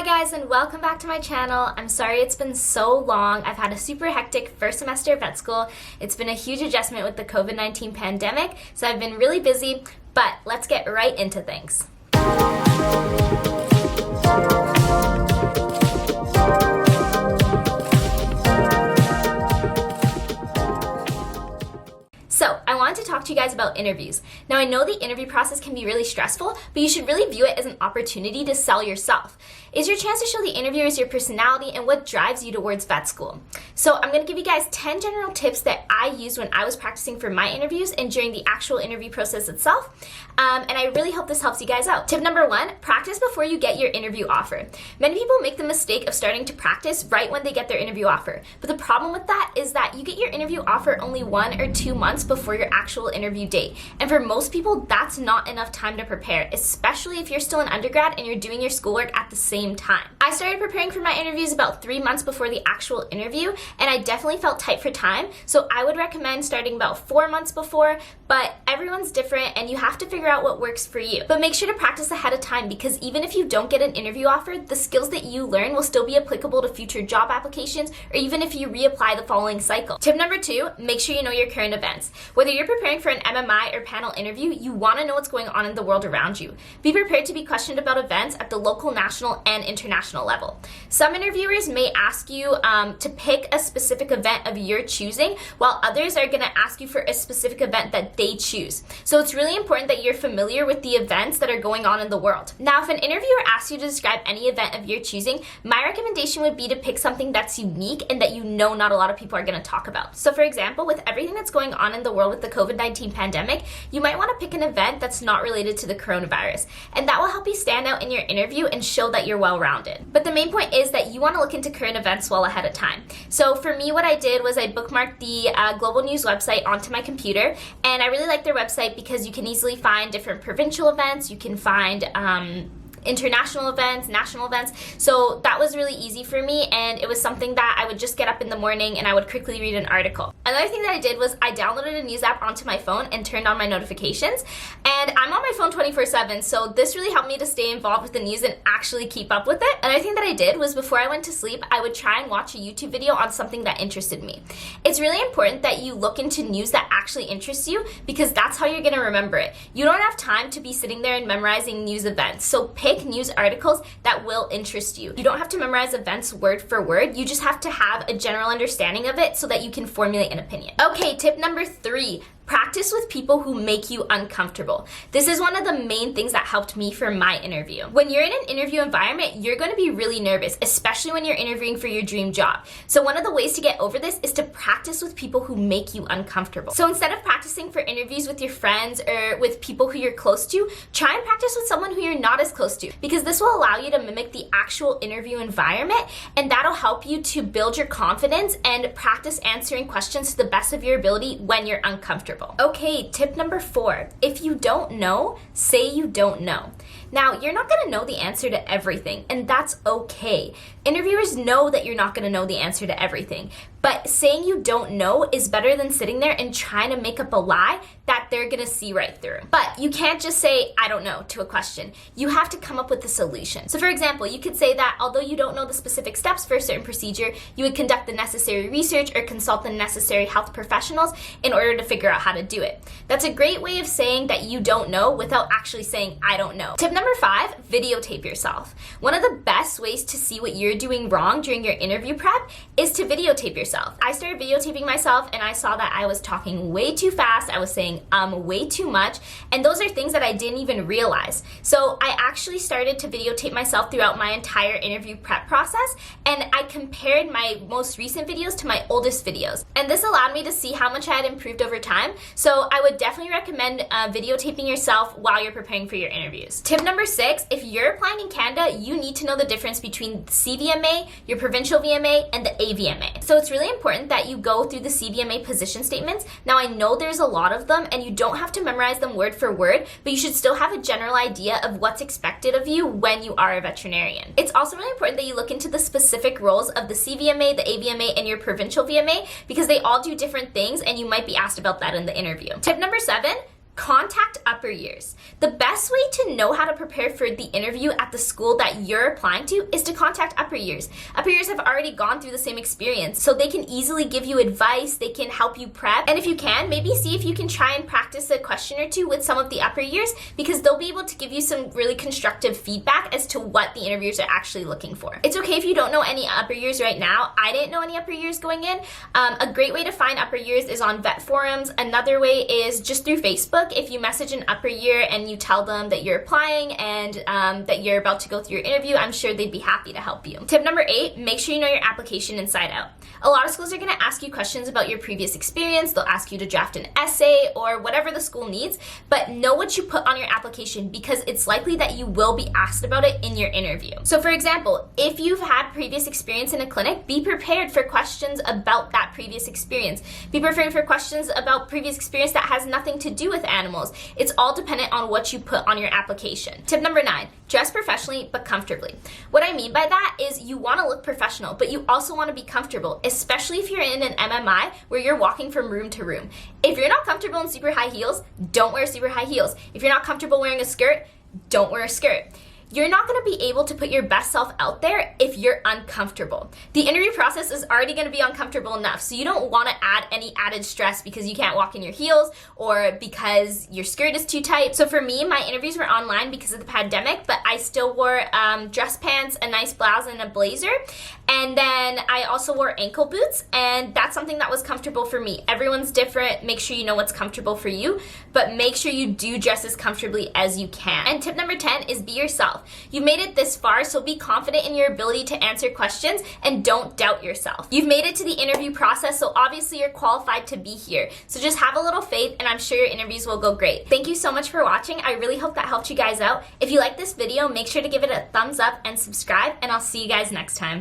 Hi guys, and welcome back to my channel. I'm sorry it's been so long. I've had a super hectic first semester of vet school. It's been a huge adjustment with the COVID-19 pandemic, so I've been really busy, but let's get right into things. So, I wanted to talk to you guys about interviews. Now, I know the interview process can be really stressful, but you should really view it as an opportunity to sell yourself. It's your chance to show the interviewers your personality and what drives you towards vet school. So, I'm going to give you guys 10 general tips that I used when I was practicing for my interviews and during the actual interview process itself. And I really hope this helps you guys out. Tip number 1, practice before you get your interview offer. Many people make the mistake of starting to practice right when they get their interview offer. But the problem with that is that you get your interview offer only 1 or 2 months before your actual interview date. And for most people, that's not enough time to prepare, especially if you're still an undergrad and you're doing your schoolwork at the same time. I started preparing for my interviews about 3 months before the actual interview, and I definitely felt tight for time, so I would recommend starting about 4 months before, but everyone's different and you have to figure out what works for you. But make sure to practice ahead of time, because even if you don't get an interview offer, the skills that you learn will still be applicable to future job applications or even if you reapply the following cycle. Tip number 2, make sure you know your current events. Whether you're preparing for an MMI or panel interview, you want to know what's going on in the world around you. Be prepared to be questioned about events at the local, national, and international level. Some interviewers may ask you to pick a specific event of your choosing, while others are going to ask you for a specific event that they choose. So it's really important that you're familiar with the events that are going on in the world. Now, if an interviewer asks you to describe any event of your choosing, my recommendation would be to pick something that's unique and that you know not a lot of people are going to talk about. So for example, with everything that's going on in the world with the COVID-19 pandemic, you might want to pick an event that's not related to the coronavirus, and that will help you stand out in your interview and show that you're well-rounded. But the main point is that you want to look into current events well ahead of time. So for me, what I did was I bookmarked the Global News website onto my computer, and I really like their website because you can easily find different provincial events, you can find international events, national events. So that was really easy for me, and it was something that I would just get up in the morning and I would quickly read an article. Another thing that I did was I downloaded a news app onto my phone and turned on my notifications, and I'm on my phone 24/7, so this really helped me to stay involved with the news and actually keep up with it. Another thing that I did was before I went to sleep, I would try and watch a YouTube video on something that interested me. It's really important that you look into news that actually interests you, because that's how you're going to remember it. You don't have time to be sitting there and memorizing news events, so pick news articles that will interest you. You don't have to memorize events word for word, you just have to have a general understanding of it so that you can formulate an opinion. Okay, tip number 3. Practice with people who make you uncomfortable. This is one of the main things that helped me for my interview. When you're in an interview environment, you're going to be really nervous, especially when you're interviewing for your dream job. So one of the ways to get over this is to practice with people who make you uncomfortable. So instead of practicing for interviews with your friends or with people who you're close to, try and practice with someone who you're not as close to, because this will allow you to mimic the actual interview environment, and that'll help you to build your confidence and practice answering questions to the best of your ability when you're uncomfortable. Okay, tip number 4. If you don't know, say you don't know. Now, you're not going to know the answer to everything, and that's okay. Interviewers know that you're not going to know the answer to everything, but saying you don't know is better than sitting there and trying to make up a lie that they're going to see right through. But you can't just say, I don't know, to a question. You have to come up with a solution. So for example, you could say that although you don't know the specific steps for a certain procedure, you would conduct the necessary research or consult the necessary health professionals in order to figure out how to do it. That's a great way of saying that you don't know without actually saying, I don't know. Tip number 5, videotape yourself. One of the best ways to see what you're doing wrong during your interview prep is to videotape yourself. I started videotaping myself and I saw that I was talking way too fast, I was saying way too much, and those are things that I didn't even realize. So I actually started to videotape myself throughout my entire interview prep process, and I compared my most recent videos to my oldest videos. And this allowed me to see how much I had improved over time. So I would definitely recommend videotaping yourself while you're preparing for your interviews. Tip number 6, if you're applying in Canada, you need to know the difference between CVMA, your provincial VMA, and the AVMA. So it's really important that you go through the CVMA position statements. Now, I know there's a lot of them and you don't have to memorize them word for word, but you should still have a general idea of what's expected of you when you are a veterinarian. It's also really important that you look into the specific roles of the CVMA, the AVMA, and your provincial VMA, because they all do different things and you might be asked about that in the interview. Tip number 7, Contact upper years. The best way to know how to prepare for the interview at the school that you're applying to is to contact upper years. Upper years have already gone through the same experience, so they can easily give you advice, they can help you prep, and if you can, maybe see if you can try and practice a question or two with some of the upper years, because they'll be able to give you some really constructive feedback as to what the interviewers are actually looking for. It's okay if you don't know any upper years right now. I didn't know any upper years going in. A great way to find upper years is on vet forums. Another way is just through Facebook. If you message an upper year and you tell them that you're applying and that you're about to go through your interview, I'm sure they'd be happy to help you. Tip number 8, make sure you know your application inside out. A lot of schools are going to ask you questions about your previous experience. They'll ask you to draft an essay or whatever the school needs, but know what you put on your application because it's likely that you will be asked about it in your interview. So for example, if you've had previous experience in a clinic, be prepared for questions about that previous experience. Be prepared for questions about previous experience that has nothing to do with animals. It's all dependent on what you put on your application. Tip number 9, dress professionally but comfortably. What I mean by that is you want to look professional, but you also want to be comfortable, especially if you're in an MMI where you're walking from room to room. If you're not comfortable in super high heels, don't wear super high heels. If you're not comfortable wearing a skirt, don't wear a skirt. You're not going to be able to put your best self out there if you're uncomfortable. The interview process is already going to be uncomfortable enough, so you don't want to add any added stress because you can't walk in your heels or because your skirt is too tight. So for me, my interviews were online because of the pandemic, but I still wore dress pants, a nice blouse, and a blazer. And then I also wore ankle boots, and that's something that was comfortable for me. Everyone's different. Make sure you know what's comfortable for you, but make sure you do dress as comfortably as you can. And tip number 10 is be yourself. You've made it this far, so be confident in your ability to answer questions and don't doubt yourself. You've made it to the interview process, so obviously you're qualified to be here. So just have a little faith, and I'm sure your interviews will go great. Thank you so much for watching. I really hope that helped you guys out. If you like this video, make sure to give it a thumbs up and subscribe, and I'll see you guys next time.